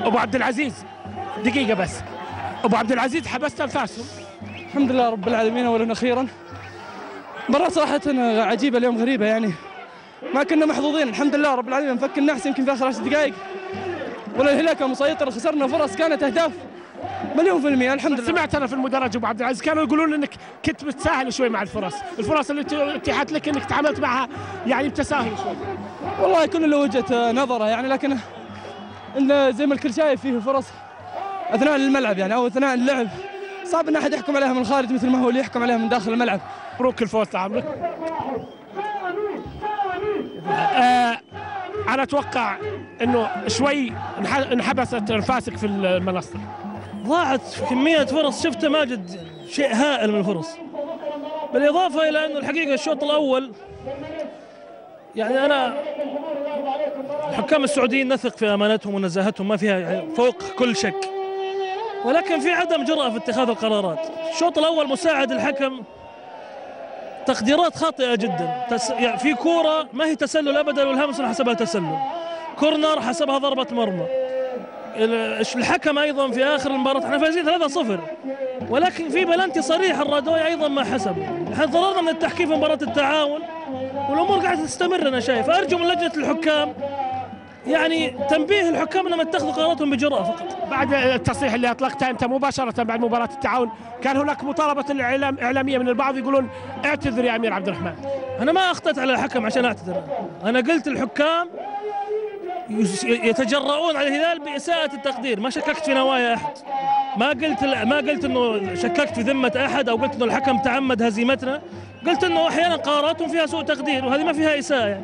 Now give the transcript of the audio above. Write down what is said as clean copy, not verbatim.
ابو عبد العزيز دقيقه بس، ابو عبد العزيز حبست انفاسهم. الحمد لله رب العالمين اولا واخيرا. مباراة صراحة عجيبة اليوم، غريبة يعني، ما كنا محظوظين. الحمد لله رب العالمين فك النحس يمكن في اخر 10 دقائق، ولا الهلال كان مسيطر، خسرنا فرص كانت اهداف مليون في المية. الحمد لله. سمعت انا في المدرج ابو عبد العزيز كانوا يقولون انك كنت متساهل شوي مع الفرص اللي اتيحت لك انك تعاملت معها يعني بتساهل شوي. والله كل له وجهة نظره يعني، لكن إن زي ما الكل شايف فيه فرص اثناء الملعب يعني، او اثناء اللعب، صعب ان احد يحكم عليها من الخارج مثل ما هو اللي يحكم عليها من داخل الملعب. مبروك الفوز لعمرك. انا اتوقع انه شوي انحبست انفاسك في المنصه. ضاعت كمية فرص شفتها ماجد، شيء هائل من الفرص، بالإضافة إلى أنه الحقيقة الشوط الأول يعني أنا الحكام السعوديين نثق في أمانتهم ونزاهتهم، ما فيها يعني فوق كل شك، ولكن في عدم جرأة في اتخاذ القرارات. الشوط الأول مساعد الحكم تقديرات خاطئة جدا، يعني في كورة ما هي تسلل أبدا والهامسون حسبها تسلل، كورنر حسبها ضربة مرمى. الحكم ايضا في اخر المباراه احنا فايزين 3-0، ولكن في بلنتي صريح الرادوي ايضا ما حسب. احنا ضررنا من التحكيم في مباراه التعاون والامور قاعده تستمر. انا شايف ارجو من لجنه الحكام يعني تنبيه الحكام انهم يتخذوا قراراتهم بجرأة فقط. بعد التصريح اللي اطلقته انت مباشره بعد مباراه التعاون كان هناك مطالبه الاعلاميه من البعض يقولون اعتذر يا امير عبد الرحمن. انا ما اخطأت على الحكم عشان اعتذر، انا قلت الحكام يتجرؤون على الهلال بإساءة التقدير، ما شككت في نوايا أحد، ما قلت إنه شككت في ذمة أحد أو قلت إنه الحكم تعمد هزيمتنا، قلت إنه أحيانا قراراتهم فيها سوء تقدير وهذه ما فيها إساءة يعني.